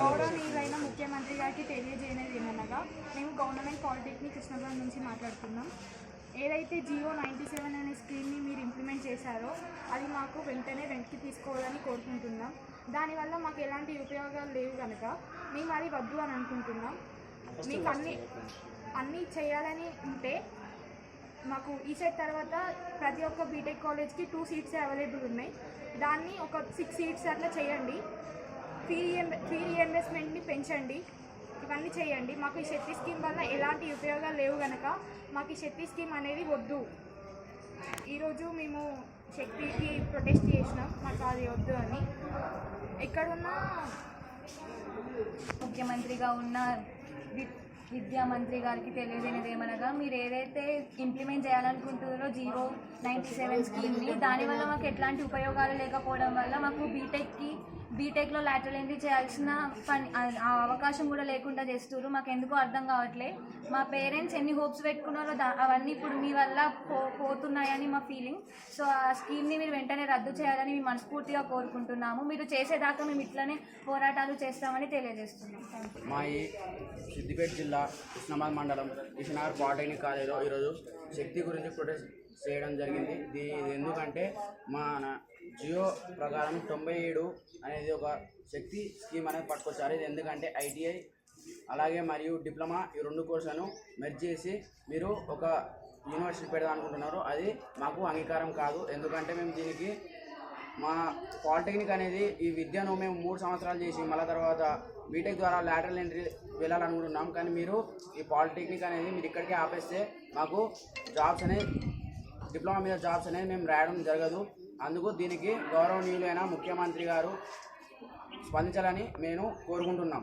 గౌరవనీయులైన ముఖ్యమంత్రి గారికి తెలియజేయనేది ఏమనగా మేము గవర్నమెంట్ పాలిటెక్నిక్ కృష్ణాపురం నుంచి మాట్లాడుతున్నాం. ఏదైతే జియో 97 అనే స్కీమ్ని మీరు ఇంప్లిమెంట్ చేశారో అది మాకు వెనక్కి తీసుకోవాలని కోరుకుంటున్నాం. దానివల్ల మాకు ఎలాంటి ఉపయోగాలు లేవు కనుక మేము అది వద్దు అని అనుకుంటున్నాం. మీకు అన్నీ చేయాలని ఉంటే మాకు ఈ సెట్ తర్వాత ప్రతి ఒక్క బీటెక్ కాలేజ్కి 2 సీట్స్ అవైలబుల్ ఉన్నాయి. దాన్ని ఒక 6 సీట్స్ అట్లా చేయండి. ఫీ రీఎంబర్స్మెంట్ని పెంచండి. ఇవన్నీ చేయండి. మాకు ఈ శక్తి స్కీమ్ వల్ల ఎలాంటి ఉపయోగాలు లేవు కనుక మాకు ఈ శక్తి స్కీమ్ అనేది వద్దు. ఈరోజు మేము శక్తికి ప్రొటెస్ట్ చేసినాం, మాకు అది వద్దు అని. ఎక్కడున్నా ముఖ్యమంత్రిగా ఉన్న విద్యామంత్రి గారికి తెలియజేయనిది ఏమనగా మీరు ఏదైతే ఇంప్లిమెంట్ చేయాలనుకుంటున్నారో జియో 97 స్కీమ్ని, దానివల్ల మాకు ఎట్లాంటి ఉపయోగాలు లేకపోవడం వల్ల మాకు బీటెక్లో లాటరల్ ఎంట్రీ చేయాల్సిన ఆ అవకాశం కూడా లేకుండా చేస్తున్నారు. మాకు ఎందుకో అర్థం కావట్లేదు. మా పేరెంట్స్ ఎన్ని హోప్స్ పెట్టుకున్నారో అవన్నీ ఇప్పుడు మీ వల్ల పోతున్నాయని మా ఫీలింగ్. సో ఆ స్కీమ్ని మీరు వెంటనే రద్దు చేయాలని మేము మనస్ఫూర్తిగా కోరుకుంటున్నాము. మీరు చేసేదాకా మేము ఇట్లనే పోరాటాలు చేస్తామని తెలియజేస్తున్నాం. మా ఈ సిద్దిపేట జిల్లా కృష్ణాబాద్ మండలం విశ్వనగర్ పాలిటెక్నిక్ కాలేజీలో ఈరోజు శక్తి గురించి ప్రొటెస్ట్ చేయడం జరిగింది. ఇది ఎందుకంటే మన జియో ప్రకారం 97 అనేది ఒక శక్తి స్కీమ్ అనేది పట్టుకొచ్చారు. ఇది ఎందుకంటే ఐటీఐ అలాగే మరియు డిప్లొమా ఈ 2 కోర్సులను మెర్జ్ చేసి మీరు ఒక యూనివర్సిటీ పెడదాం అనుకుంటున్నారు. అది మాకు అంగీకారం కాదు. ఎందుకంటే మేము దీనికి మా పాలిటెక్నిక్ అనేది ఈ విద్యను మేము 3 సంవత్సరాలు చేసి మళ్ళీ తర్వాత బీటెక్ ద్వారా లాటరల్ ఎంట్రీ వెళ్ళాలనుకుంటున్నాం. కానీ మీరు ఈ పాలిటెక్నిక్ అనేది మీరు ఇక్కడికే ఆపేస్తే మాకు జాబ్స్ అనేది డిప్లొమా మీద జాబ్స్ అనేది మేము రాయడం జరగదు. అందుకు దీనికి గౌరవనీయులైన ముఖ్యమంత్రి గారు స్పందించాలని నేను కోరుకుంటున్నాం.